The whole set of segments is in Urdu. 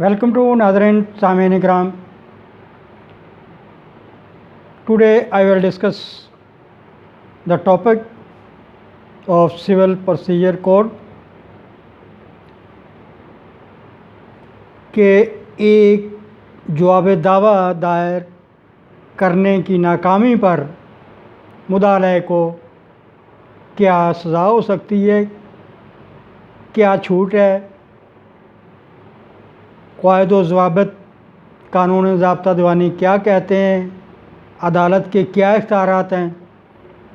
Welcome to Nazarin Samin Ikram. Today I will discuss the topic of Civil Procedure Code کہ ایک جواب دعویٰ دائر کرنے کی ناکامی پر مدعا کو کیا سزا ہو سکتی ہے، کیا چھوٹ ہے، قواعد و ضوابط قانون ضابطہ دیوانی کیا کہتے ہیں، عدالت کے کیا اختیارات ہیں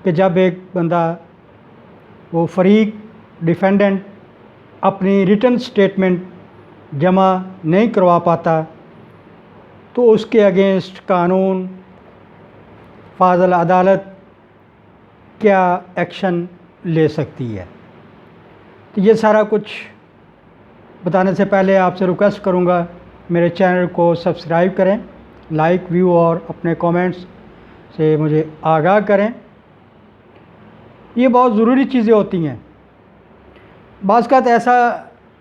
کہ جب ایک بندہ وہ فریق ڈیفینڈنٹ اپنی ریٹن سٹیٹمنٹ جمع نہیں کروا پاتا تو اس کے اگینسٹ قانون فاضل عدالت کیا ایکشن لے سکتی ہے۔ تو یہ سارا کچھ بتانے سے پہلے آپ سے ریکویسٹ کروں گا میرے چینل کو سبسکرائب کریں، لائک ویو اور اپنے کومنٹس سے مجھے آگاہ کریں۔ یہ بہت ضروری چیزیں ہوتی ہیں۔ بعض اوقات ایسا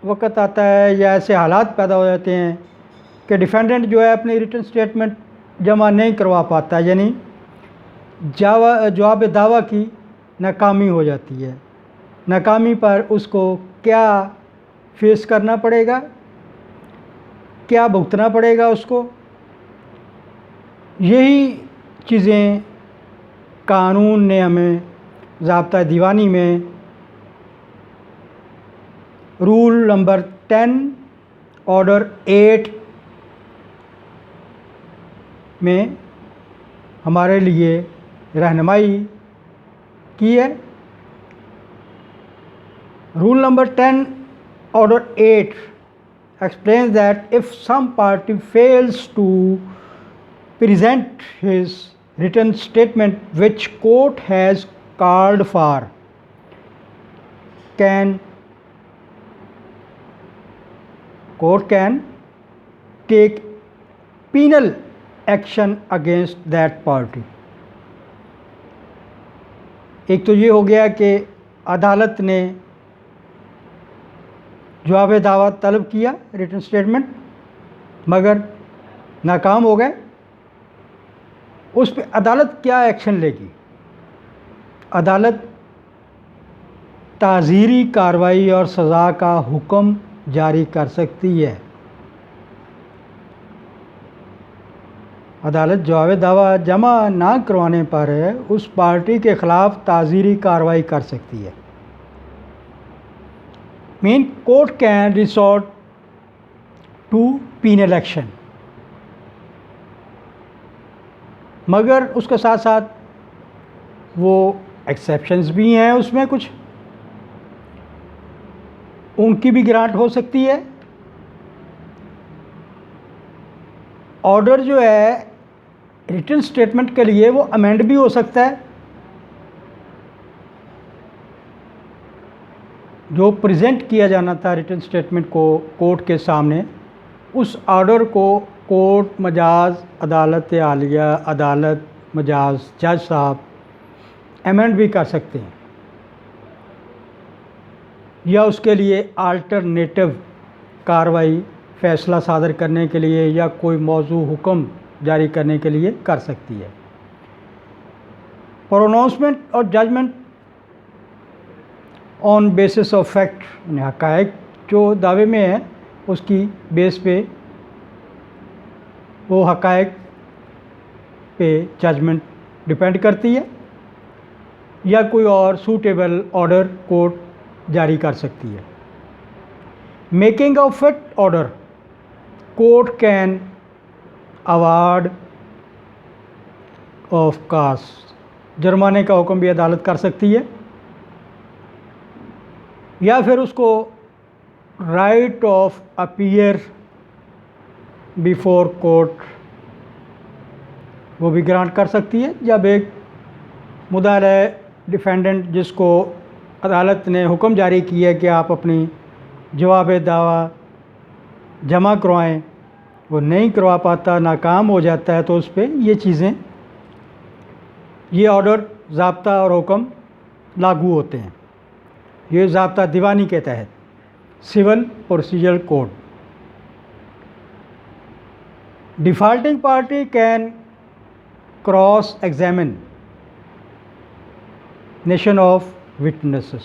وقت آتا ہے یا ایسے حالات پیدا ہو جاتے ہیں کہ ڈیفینڈنٹ جو ہے اپنی ریٹن سٹیٹمنٹ جمع نہیں کروا پاتا، یعنی جواب دعویٰ کی ناکامی ہو جاتی ہے۔ ناکامی پر اس کو کیا فیس کرنا پڑے گا، کیا بھگتنا پڑے گا اس کو، یہی چیزیں قانون نے ہمیں ضابطہ دیوانی میں رول نمبر 10 آرڈر 8 میں ہمارے لیے رہنمائی کی ہے۔ Roll number 10 order 8 explains that if some party fails to present his written statement which court has called for, court can take penal action against that party۔ ایک تو یہ ہو گیا کہ عدالت نے جواب دعویٰ طلب کیا ریٹن سٹیٹمنٹ مگر ناکام ہو گئے، اس پہ عدالت کیا ایکشن لے گی؟ عدالت تعزیری کارروائی اور سزا کا حکم جاری کر سکتی ہے۔ عدالت جواب دعویٰ جمع نہ کروانے پر اس پارٹی کے خلاف تعزیری کارروائی کر سکتی ہے۔ court can resort to penal action، مگر اس کے ساتھ ساتھ وہ ایکسیپشنز بھی ہیں، اس میں کچھ ان کی بھی گرانٹ ہو سکتی ہے۔ آرڈر جو ہے ریٹن سٹیٹمنٹ کے لیے وہ امینڈ بھی ہو سکتا ہے۔ جو پریزنٹ کیا جانا تھا ریٹن سٹیٹمنٹ کو کورٹ کے سامنے، اس آرڈر کو کورٹ مجاز عدالت عالیہ، عدالت مجاز جج صاحب امینڈ بھی کر سکتے ہیں، یا اس کے لیے آلٹرنیٹو کارروائی فیصلہ صادر کرنے کے لیے یا کوئی موضوع حکم جاری کرنے کے لیے کر سکتی ہے۔ پروناؤنسمنٹ اور judgment on basis of fact, یعنی حقائق جو دعوے میں ہے اس کی بیس پہ وہ حقائق پہ ججمنٹ ڈپینڈ کرتی ہے، یا کوئی اور سوٹیبل آرڈر کورٹ جاری کر سکتی ہے۔ Making of fit order, court can award of cost, جرمانے کا حکم بھی عدالت کر سکتی ہے، یا پھر اس کو right of appear before court وہ بھی گرانٹ کر سکتی ہے۔ جب ایک مدعا ڈیفینڈنٹ جس کو عدالت نے حکم جاری کیا ہے کہ آپ اپنی جواب دعویٰ جمع کروائیں، وہ نہیں کروا پاتا، ناکام ہو جاتا ہے، تو اس پہ یہ چیزیں، یہ آرڈر، ضابطہ اور حکم لاگو ہوتے ہیں۔ یہ ضابطہ دیوانی کے تحت civil procedure code. Defaulting party can cross-examine nation of witnesses.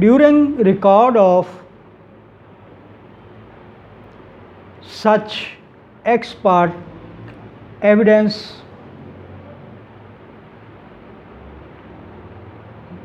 During record of such ex parte evidence,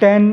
10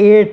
8